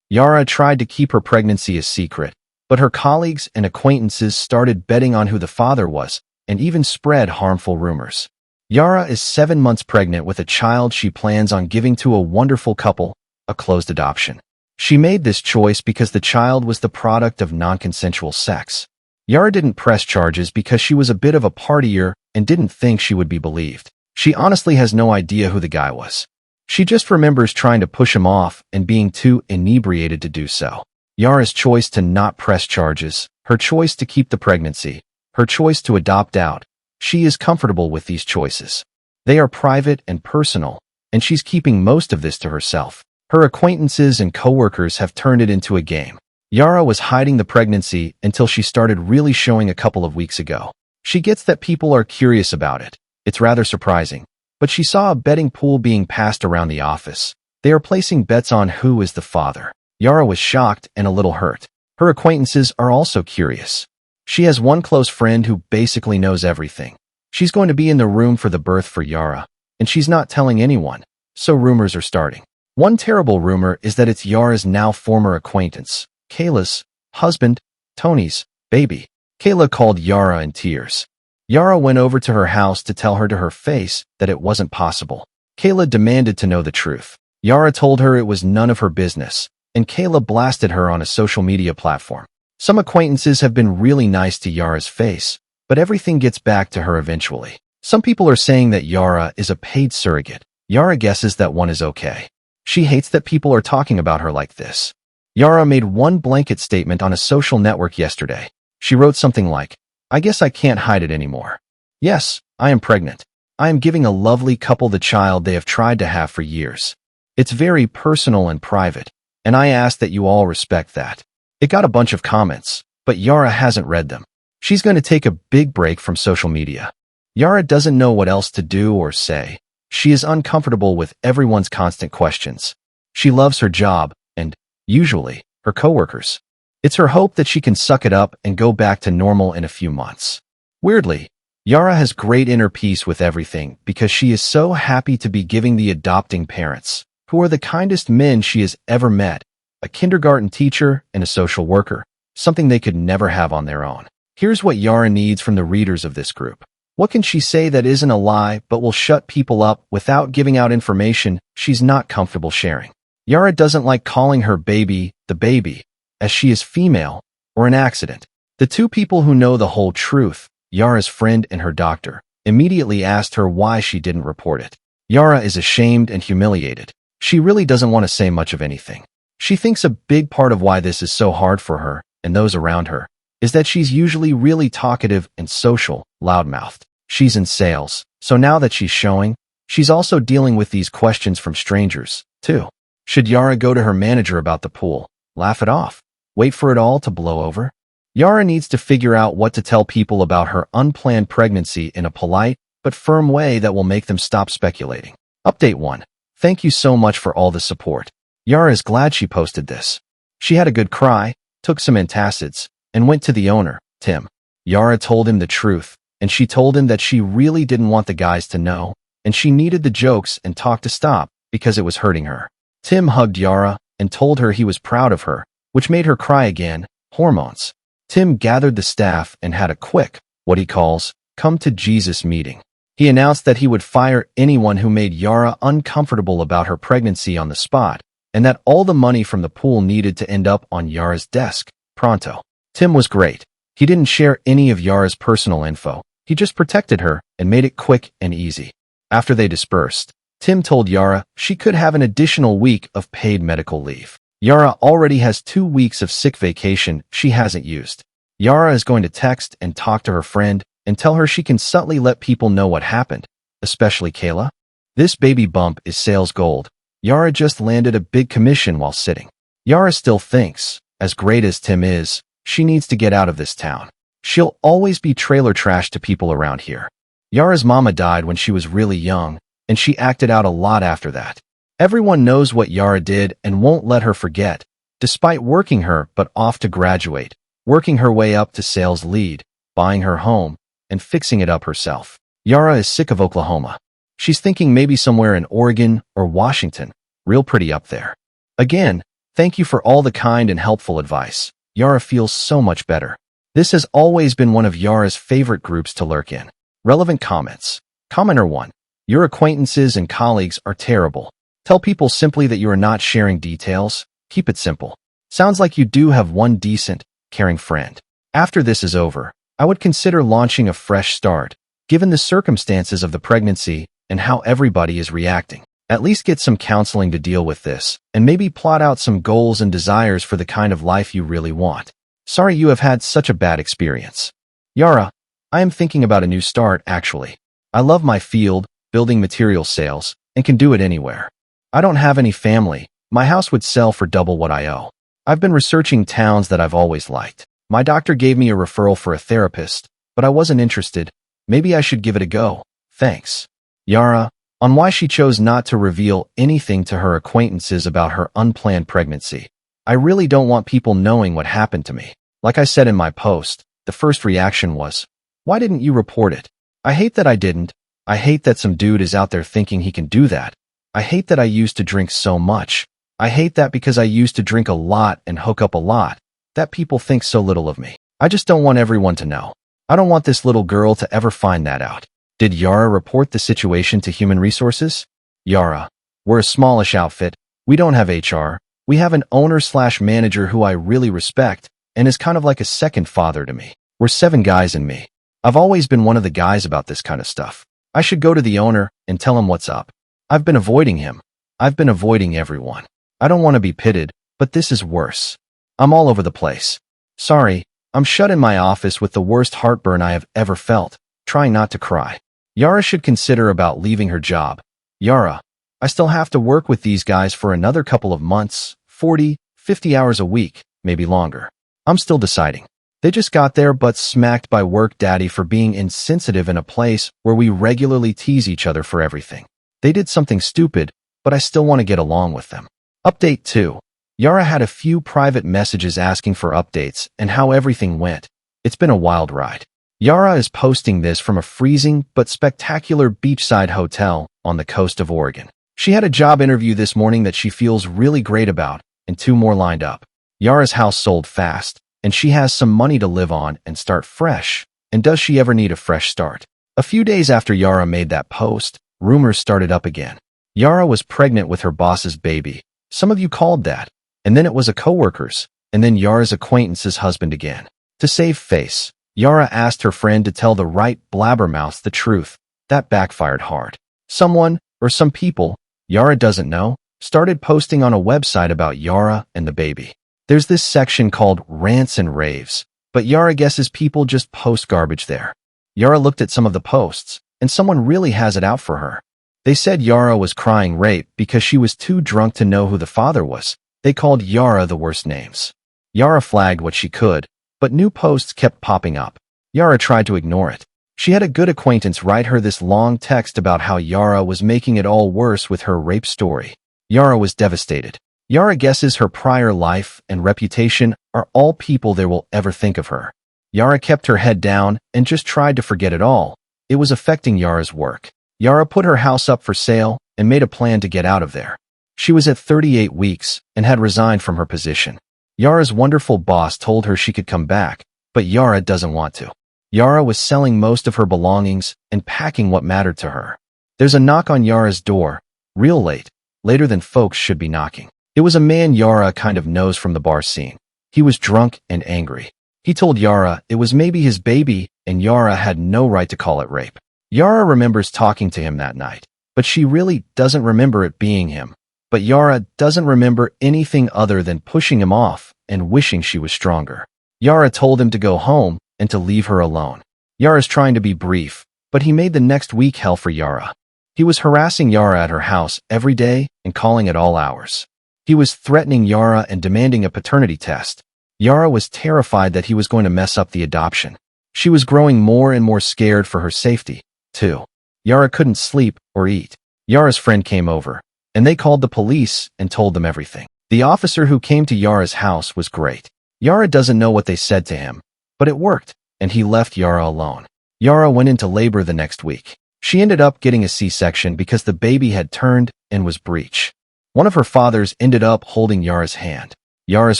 Yara tried to keep her pregnancy a secret, but her colleagues and acquaintances started betting on who the father was and even spread harmful rumors. Yara is 7 months pregnant with a child she plans on giving to a wonderful couple, a closed adoption. She made this choice because the child was the product of non-consensual sex. Yara didn't press charges because she was a bit of a partier and didn't think she would be believed. She honestly has no idea who the guy was. She just remembers trying to push him off and being too inebriated to do so. Yara's choice to not press charges, her choice to keep the pregnancy, her choice to adopt out. She is comfortable with these choices. They are private and personal, and she's keeping most of this to herself. Her acquaintances and coworkers have turned it into a game. Yara was hiding the pregnancy until she started really showing a couple of weeks ago. She gets that people are curious about it. It's rather surprising. But she saw a betting pool being passed around the office. They are placing bets on who is the father. Yara was shocked and a little hurt. Her acquaintances are also curious. She has one close friend who basically knows everything. She's going to be in the room for the birth for Yara, and she's not telling anyone, so rumors are starting. One terrible rumor is that it's Yara's now former acquaintance, Kayla's husband, Tony's baby. Kayla called Yara in tears. Yara went over to her house to tell her to her face that it wasn't possible. Kayla demanded to know the truth. Yara told her it was none of her business, and Kayla blasted her on a social media platform. Some acquaintances have been really nice to Yara's face, but everything gets back to her eventually. Some people are saying that Yara is a paid surrogate. Yara guesses that one is okay. She hates that people are talking about her like this. Yara made one blanket statement on a social network yesterday. She wrote something like, "I guess I can't hide it anymore. Yes, I am pregnant. I am giving a lovely couple the child they have tried to have for years. It's very personal and private, and I ask that you all respect that." It got a bunch of comments, but Yara hasn't read them. She's going to take a big break from social media. Yara doesn't know what else to do or say. She is uncomfortable with everyone's constant questions. She loves her job and, usually, her coworkers. It's her hope that she can suck it up and go back to normal in a few months. Weirdly, Yara has great inner peace with everything because she is so happy to be giving the adopting parents, who are the kindest men she has ever met, a kindergarten teacher and a social worker, something they could never have on their own. Here's what Yara needs from the readers of this group. What can she say that isn't a lie but will shut people up without giving out information she's not comfortable sharing? Yara doesn't like calling her baby the baby, as she is female, or an accident. The two people who know the whole truth, Yara's friend and her doctor, immediately asked her why she didn't report it. Yara is ashamed and humiliated. She really doesn't want to say much of anything. She thinks a big part of why this is so hard for her, and those around her, is that she's usually really talkative and social, loudmouthed. She's in sales, so now that she's showing, she's also dealing with these questions from strangers, too. Should Yara go to her manager about the pool, laugh it off, wait for it all to blow over? Yara needs to figure out what to tell people about her unplanned pregnancy in a polite but firm way that will make them stop speculating. Update 1. Thank you so much for all the support. Yara is glad she posted this. She had a good cry, took some antacids, and went to the owner, Tim. Yara told him the truth, and she told him that she really didn't want the guys to know, and she needed the jokes and talk to stop because it was hurting her. Tim hugged Yara and told her he was proud of her, which made her cry again, hormones. Tim gathered the staff and had a quick, what he calls, come to Jesus meeting. He announced that he would fire anyone who made Yara uncomfortable about her pregnancy on the spot, and that all the money from the pool needed to end up on Yara's desk, pronto. Tim was great. He didn't share any of Yara's personal info. He just protected her and made it quick and easy. After they dispersed, Tim told Yara she could have an additional week of paid medical leave. Yara already has 2 weeks of sick vacation she hasn't used. Yara is going to text and talk to her friend and tell her she can subtly let people know what happened, especially Kayla. This baby bump is sales gold. Yara just landed a big commission while sitting. Yara still thinks, as great as Tim is, she needs to get out of this town. She'll always be trailer trash to people around here. Yara's mama died when she was really young, and she acted out a lot after that. Everyone knows what Yara did and won't let her forget, despite working her but off to graduate, working her way up to sales lead, buying her home, and fixing it up herself. Yara is sick of Oklahoma. She's thinking maybe somewhere in Oregon or Washington, real pretty up there. Again, Thank you for all the kind and helpful advice. Yara feels so much better. This has always been one of Yara's favorite groups to lurk in. Relevant comments. Commenter 1. Your acquaintances and colleagues are terrible. Tell people simply that you are not sharing details. Keep it simple. Sounds like you do have one decent, caring friend. After this is over, I would consider launching a fresh start, given the circumstances of the pregnancy and how everybody is reacting. At least get some counseling to deal with this, and maybe plot out some goals and desires for the kind of life you really want. Sorry you have had such a bad experience. Yara, I am thinking about a new start, actually. I love my field, building material sales, and can do it anywhere. I don't have any family. My house would sell for double what I owe. I've been researching towns that I've always liked. My doctor gave me a referral for a therapist, but I wasn't interested. Maybe I should give it a go. Thanks. Yara, on why she chose not to reveal anything to her acquaintances about her unplanned pregnancy. I really don't want people knowing what happened to me. Like I said in my post, the first reaction was, why didn't you report it? I hate that I didn't. I hate that some dude is out there thinking he can do that. I hate that I used to drink so much. I hate that because I used to drink a lot and hook up a lot, that people think so little of me. I just don't want everyone to know. I don't want this little girl to ever find that out. Did Yara report the situation to Human Resources? Yara, we're a smallish outfit. We don't have HR. We have an owner/manager who I really respect and is kind of like a second father to me. We're 7 guys and me. I've always been one of the guys about this kind of stuff. I should go to the owner and tell him what's up. I've been avoiding him. I've been avoiding everyone. I don't want to be pitted, but this is worse. I'm all over the place. Sorry, I'm shut in my office with the worst heartburn I have ever felt, trying not to cry. Yara should consider about leaving her job. Yara, I still have to work with these guys for another couple of months, 40, 50 hours a week, maybe longer. I'm still deciding. They just got their butts smacked by work daddy for being insensitive in a place where we regularly tease each other for everything. They did something stupid, but I still want to get along with them. Update 2. Yara had a few private messages asking for updates and how everything went. It's been a wild ride. Yara is posting this from a freezing but spectacular beachside hotel on the coast of Oregon. She had a job interview this morning that she feels really great about, and 2 more lined up. Yara's house sold fast, and she has some money to live on and start fresh. And does she ever need a fresh start? A few days after Yara made that post, rumors started up again. Yara was pregnant with her boss's baby. Some of you called that. And then it was a coworker's, and then Yara's acquaintance's husband again. To save face, Yara asked her friend to tell the right blabbermouth the truth. That backfired hard. Someone, or some people, Yara doesn't know, started posting on a website about Yara and the baby. There's this section called Rants and Raves, but Yara guesses people just post garbage there. Yara looked at some of the posts, and someone really has it out for her. They said Yara was crying rape because she was too drunk to know who the father was. They called Yara the worst names. Yara flagged what she could, but new posts kept popping up. Yara tried to ignore it. She had a good acquaintance write her this long text about how Yara was making it all worse with her rape story. Yara was devastated. Yara guesses her prior life and reputation are all people there will ever think of her. Yara kept her head down and just tried to forget it all. It was affecting Yara's work. Yara put her house up for sale and made a plan to get out of there. She was at 38 weeks and had resigned from her position. Yara's wonderful boss told her she could come back, but Yara doesn't want to. Yara was selling most of her belongings and packing what mattered to her. There's a knock on Yara's door, real late, later than folks should be knocking. It was a man Yara kind of knows from the bar scene. He was drunk and angry. He told Yara it was maybe his baby and Yara had no right to call it rape. Yara remembers talking to him that night, but she really doesn't remember it being him. But Yara doesn't remember anything other than pushing him off and wishing she was stronger. Yara told him to go home and to leave her alone. Yara's trying to be brief, but he made the next week hell for Yara. He was harassing Yara at her house every day and calling at all hours. He was threatening Yara and demanding a paternity test. Yara was terrified that he was going to mess up the adoption. She was growing more and more scared for her safety, too. Yara couldn't sleep or eat. Yara's friend came over, and they called the police and told them everything. The officer who came to Yara's house was great. Yara doesn't know what they said to him, but it worked, and he left Yara alone. Yara went into labor the next week. She ended up getting a C-section because the baby had turned and was breech. One of her fathers ended up holding Yara's hand. Yara's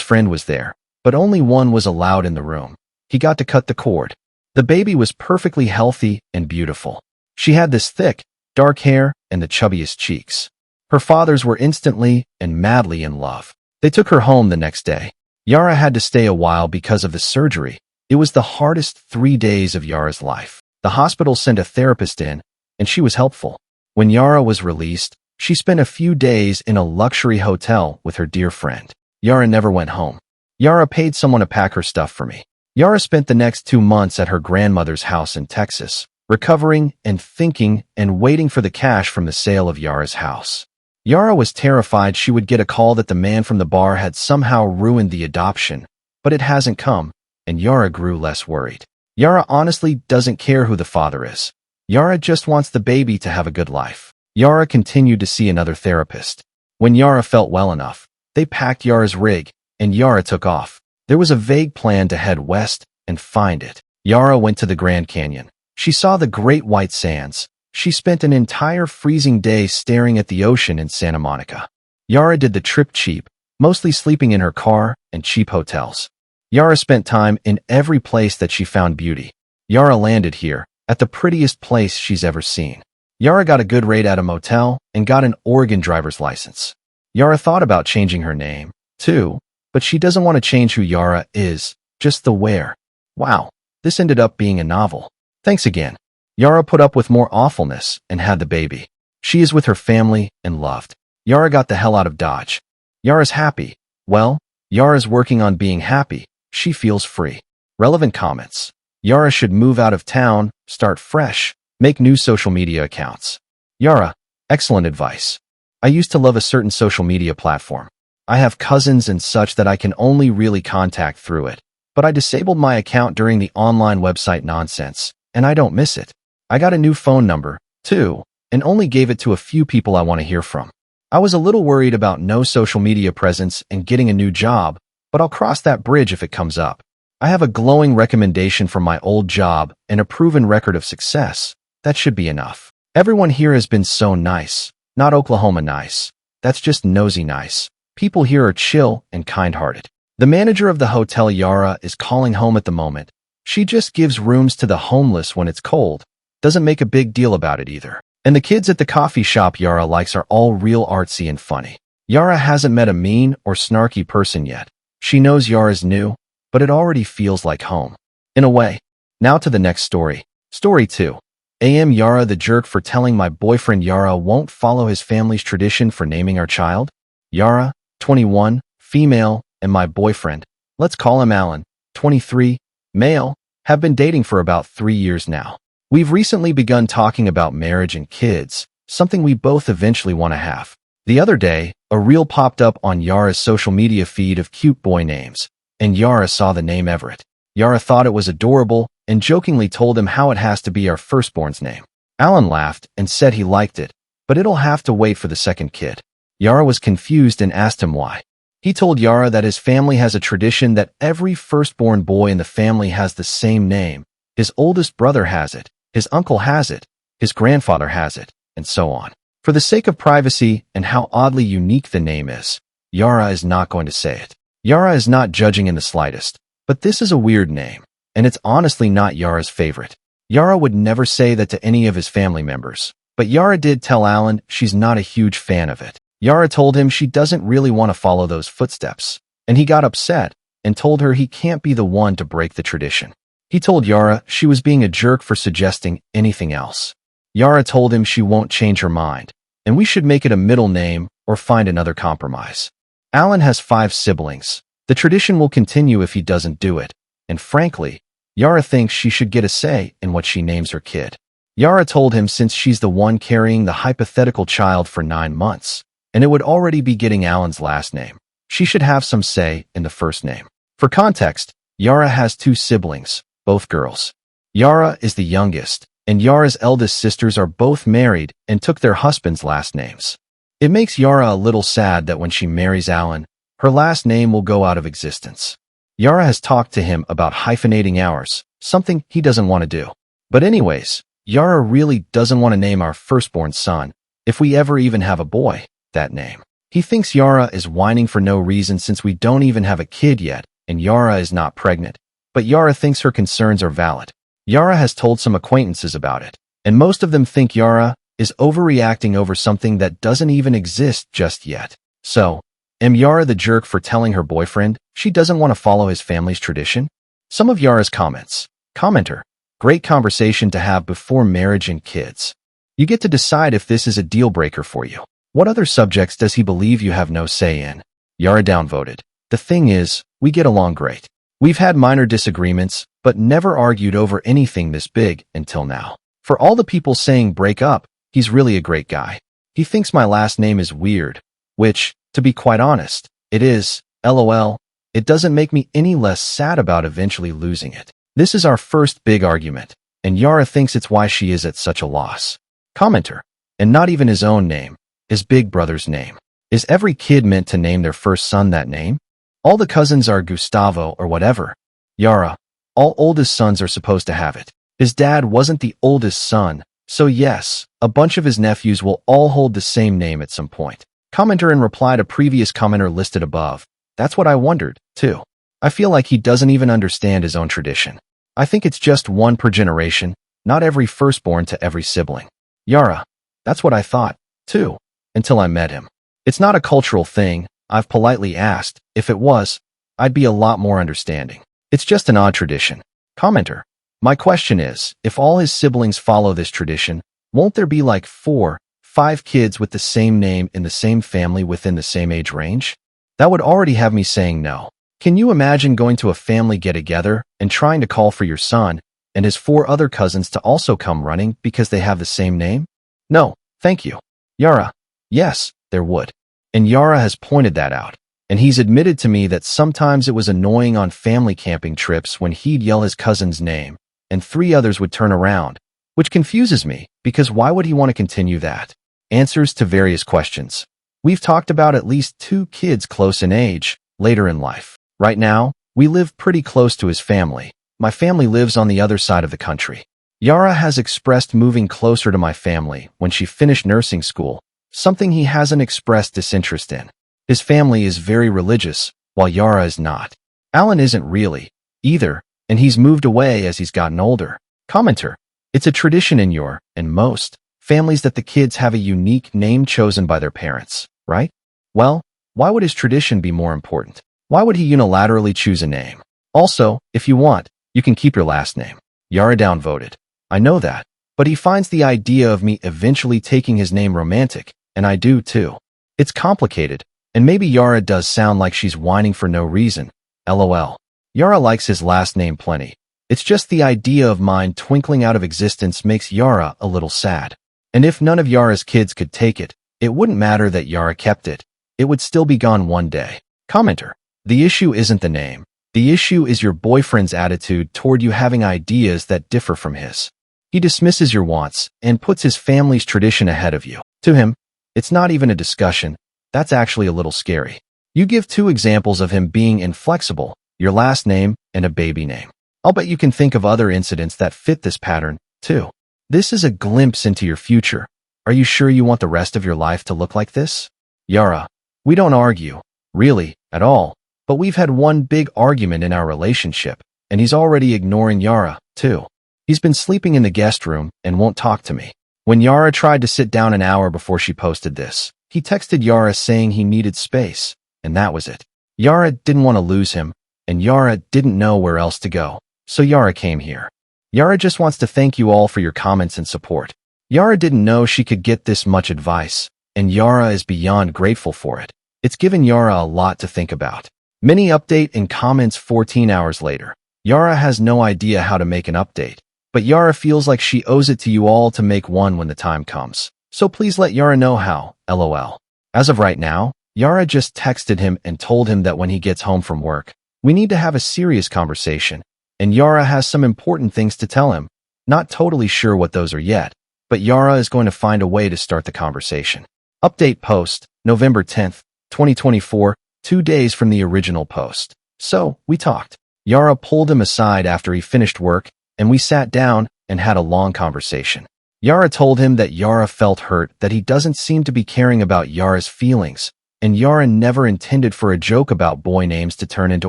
friend was there, but only one was allowed in the room. He got to cut the cord. The baby was perfectly healthy and beautiful. She had this thick, dark hair and the chubbiest cheeks. Her fathers were instantly and madly in love. They took her home the next day. Yara had to stay a while because of the surgery. It was the hardest 3 days of Yara's life. The hospital sent a therapist in, and she was helpful. When Yara was released, she spent a few days in a luxury hotel with her dear friend. Yara never went home. Yara paid someone to pack her stuff for me. Yara spent the next 2 months at her grandmother's house in Texas, recovering and thinking and waiting for the cash from the sale of Yara's house. Yara was terrified she would get a call that the man from the bar had somehow ruined the adoption, but it hasn't come, and Yara grew less worried. Yara honestly doesn't care who the father is. Yara just wants the baby to have a good life. Yara continued to see another therapist. When Yara felt well enough, they packed Yara's rig, and Yara took off. There was a vague plan to head west and find it. Yara went to the Grand Canyon. She saw the Great White Sands. She spent an entire freezing day staring at the ocean in Santa Monica. Yara did the trip cheap, mostly sleeping in her car and cheap hotels. Yara spent time in every place that she found beauty. Yara landed here, at the prettiest place she's ever seen. Yara got a good rate at a motel and got an Oregon driver's license. Yara thought about changing her name, too, but she doesn't want to change who Yara is, just the where. Wow, this ended up being a novel. Thanks again. Yara put up with more awfulness and had the baby. She is with her family and loved. Yara got the hell out of Dodge. Yara's happy. Well, Yara's working on being happy. She feels free. Relevant comments. Yara should move out of town, start fresh, make new social media accounts. Yara, excellent advice. I used to love a certain social media platform. I have cousins and such that I can only really contact through it, but I disabled my account during the online website nonsense, and I don't miss it. I got a new phone number, too, and only gave it to a few people I want to hear from. I was a little worried about no social media presence and getting a new job, but I'll cross that bridge if it comes up. I have a glowing recommendation from my old job and a proven record of success. That should be enough. Everyone here has been so nice. Not Oklahoma nice. That's just nosy nice. People here are chill and kind-hearted. The manager of the hotel Yara is calling home at the moment. She just gives rooms to the homeless when it's cold. Doesn't make a big deal about it either. And the kids at the coffee shop Yara likes are all real artsy and funny. Yara hasn't met a mean or snarky person yet. She knows Yara's new, but it already feels like home. In a way. Now to the next story. Story 2. Am Yara the jerk for telling my boyfriend Yara won't follow his family's tradition for naming our child? Yara, 21, female, and my boyfriend, let's call him Alan, 23, male, have been dating for about 3 years now. We've recently begun talking about marriage and kids, something we both eventually want to have. The other day, a reel popped up on Yara's social media feed of cute boy names, and Yara saw the name Everett. Yara thought it was adorable and jokingly told him how it has to be our firstborn's name. Alan laughed and said he liked it, but it'll have to wait for the second kid. Yara was confused and asked him why. He told Yara that his family has a tradition that every firstborn boy in the family has the same name. His oldest brother has it. His uncle has it, his grandfather has it, and so on. For the sake of privacy and how oddly unique the name is, Yara is not going to say it. Yara is not judging in the slightest, but this is a weird name, and it's honestly not Yara's favorite. Yara would never say that to any of his family members, but Yara did tell Alan she's not a huge fan of it. Yara told him she doesn't really want to follow those footsteps, and he got upset and told her he can't be the one to break the tradition. He told Yara she was being a jerk for suggesting anything else. Yara told him she won't change her mind, and we should make it a middle name or find another compromise. Alan has 5 siblings. The tradition will continue if he doesn't do it, and frankly, Yara thinks she should get a say in what she names her kid. Yara told him since she's the one carrying the hypothetical child for 9 months, and it would already be getting Alan's last name, she should have some say in the first name. For context, Yara has 2 siblings, both girls. Yara is the youngest, and Yara's eldest sisters are both married and took their husbands' last names. It makes Yara a little sad that when she marries Alan, her last name will go out of existence. Yara has talked to him about hyphenating ours, something he doesn't want to do. But anyways, Yara really doesn't want to name our firstborn son, if we ever even have a boy, that name. He thinks Yara is whining for no reason since we don't even have a kid yet, and Yara is not pregnant. But Yara thinks her concerns are valid. Yara has told some acquaintances about it, and most of them think Yara is overreacting over something that doesn't even exist just yet. So, am Yara the jerk for telling her boyfriend she doesn't want to follow his family's tradition? Some of Yara's comments. Commenter: great conversation to have before marriage and kids. You get to decide if this is a deal breaker for you. What other subjects does he believe you have no say in? Yara downvoted. The thing is, we get along great. We've had minor disagreements, but never argued over anything this big until now. For all the people saying break up, he's really a great guy. He thinks my last name is weird, which, to be quite honest, it is. LOL. It doesn't make me any less sad about eventually losing it. This is our first big argument, and Yara thinks it's why she is at such a loss. Commenter: and not even his own name. His big brother's name. Is every kid meant to name their first son that name? All the cousins are Gustavo or whatever. Yara: all oldest sons are supposed to have it. His dad wasn't the oldest son, so yes, a bunch of his nephews will all hold the same name at some point. Commenter in reply to previous commenter listed above. That's what I wondered, too. I feel like he doesn't even understand his own tradition. I think it's just one per generation, not every firstborn to every sibling. Yara: that's what I thought, too. Until I met him. It's not a cultural thing. I've politely asked. If it was, I'd be a lot more understanding. It's just an odd tradition. Commenter: my question is, if all his siblings follow this tradition, won't there be like 4, 5 kids with the same name in the same family within the same age range? That would already have me saying no. Can you imagine going to a family get-together and trying to call for your son and his 4 other cousins to also come running because they have the same name? No, thank you. Yara: yes, there would. And Yara has pointed that out. And he's admitted to me that sometimes it was annoying on family camping trips when he'd yell his cousin's name, and 3 others would turn around, which confuses me, because why would he want to continue that? Answers to various questions. We've talked about at least 2 kids close in age, later in life. Right now, we live pretty close to his family. My family lives on the other side of the country. Yara has expressed moving closer to my family when she finished nursing school, something he hasn't expressed disinterest in. His family is very religious, while Yara is not. Alan isn't really, either, and he's moved away as he's gotten older. Commenter: it's a tradition in your, and most, families that the kids have a unique name chosen by their parents, right? Well, why would his tradition be more important? Why would he unilaterally choose a name? Also, if you want, you can keep your last name. Yara downvoted. I know that, but he finds the idea of me eventually taking his name romantic, and I do too. It's complicated, and maybe Yara does sound like she's whining for no reason. LOL. Yara likes his last name plenty. It's just the idea of mine twinkling out of existence makes Yara a little sad. And if none of Yara's kids could take it, it wouldn't matter that Yara kept it. It would still be gone one day. Commenter: the issue isn't the name. The issue is your boyfriend's attitude toward you having ideas that differ from his. He dismisses your wants and puts his family's tradition ahead of you. To him, it's not even a discussion. That's actually a little scary. You give 2 examples of him being inflexible, your last name and a baby name. I'll bet you can think of other incidents that fit this pattern, too. This is a glimpse into your future. Are you sure you want the rest of your life to look like this? Yara: we don't argue, really, at all, but we've had one big argument in our relationship, and he's already ignoring Yara, too. He's been sleeping in the guest room and won't talk to me. When Yara tried to sit down an hour before she posted this, he texted Yara saying he needed space, and that was it. Yara didn't want to lose him, and Yara didn't know where else to go, so Yara came here. Yara just wants to thank you all for your comments and support. Yara didn't know she could get this much advice, and Yara is beyond grateful for it. It's given Yara a lot to think about. Mini update in comments 14 hours later. Yara has no idea how to make an update, but Yara feels like she owes it to you all to make one when the time comes. So please let Yara know how, LOL. As of right now, Yara just texted him and told him that when he gets home from work, we need to have a serious conversation, and Yara has some important things to tell him. Not totally sure what those are yet, but Yara is going to find a way to start the conversation. Update post, November 10th, 2024, 2 days from the original post. So, we talked. Yara pulled him aside after he finished work, and we sat down and had a long conversation. Yara told him that Yara felt hurt that he doesn't seem to be caring about Yara's feelings, and Yara never intended for a joke about boy names to turn into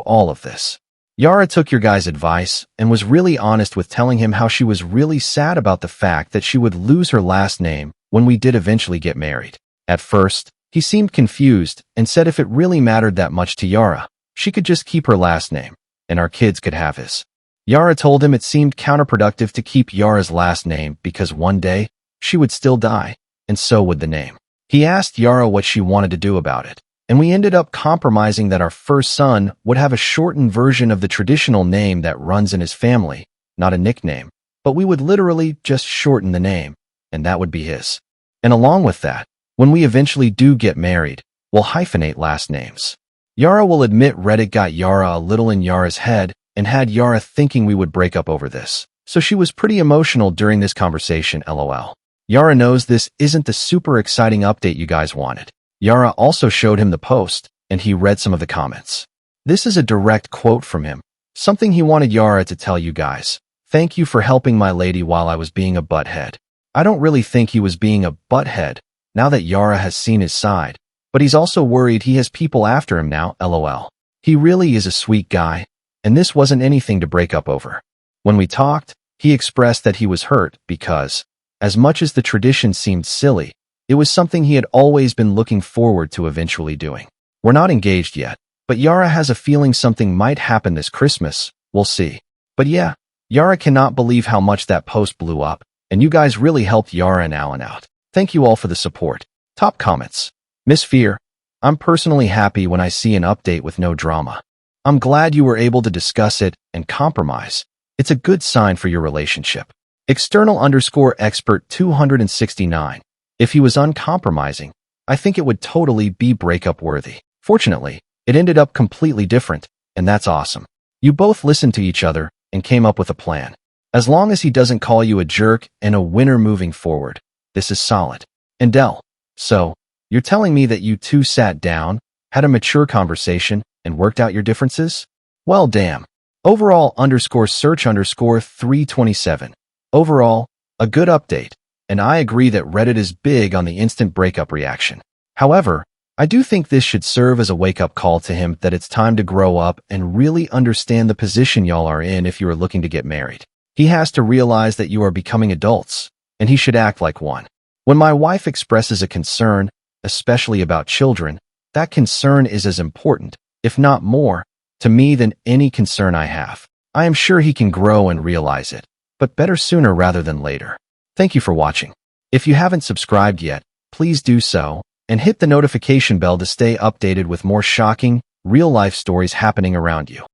all of this. Yara took your guys' advice and was really honest with telling him how she was really sad about the fact that she would lose her last name when we did eventually get married. At first, he seemed confused and said if it really mattered that much to Yara, she could just keep her last name, and our kids could have his. Yara told him it seemed counterproductive to keep Yara's last name because one day, she would still die, and so would the name. He asked Yara what she wanted to do about it, and we ended up compromising that our first son would have a shortened version of the traditional name that runs in his family, not a nickname, but we would literally just shorten the name, and that would be his. And along with that, when we eventually do get married, we'll hyphenate last names. Yara will admit Reddit got Yara a little in Yara's head and had Yara thinking we would break up over this, so she was pretty emotional during this conversation, lol. Yara knows this isn't the super exciting update you guys wanted. Yara also showed him the post, and he read some of the comments. This is a direct quote from him, something he wanted Yara to tell you guys. Thank you for helping my lady while I was being a butthead. I don't really think he was being a butthead, now that Yara has seen his side, but he's also worried he has people after him now, lol. He really is a sweet guy, and this wasn't anything to break up over. When we talked, he expressed that he was hurt because, as much as the tradition seemed silly, it was something he had always been looking forward to eventually doing. We're not engaged yet, but Yara has a feeling something might happen this Christmas. We'll see. But yeah, Yara cannot believe how much that post blew up, and you guys really helped Yara and Alan out. Thank you all for the support. Top comments. Miss Fear, I'm personally happy when I see an update with no drama. I'm glad you were able to discuss it and compromise. It's a good sign for your relationship. External_expert 269. If he was uncompromising, I think it would totally be breakup worthy. Fortunately, it ended up completely different, and that's awesome. You both listened to each other and came up with a plan. As long as he doesn't call you a jerk and a winner moving forward, this is solid. And Del, so, you're telling me that you two sat down, had a mature conversation, and worked out your differences? Well, damn. Overall_search_327. Overall, a good update, and I agree that Reddit is big on the instant breakup reaction. However, I do think this should serve as a wake-up call to him that it's time to grow up and really understand the position y'all are in if you are looking to get married. He has to realize that you are becoming adults, and he should act like one. When my wife expresses a concern, especially about children, that concern is as important, if not more, to me than any concern I have. I am sure he can grow and realize it, but better sooner rather than later. Thank you for watching. If you haven't subscribed yet, please do so, and hit the notification bell to stay updated with more shocking, real-life stories happening around you.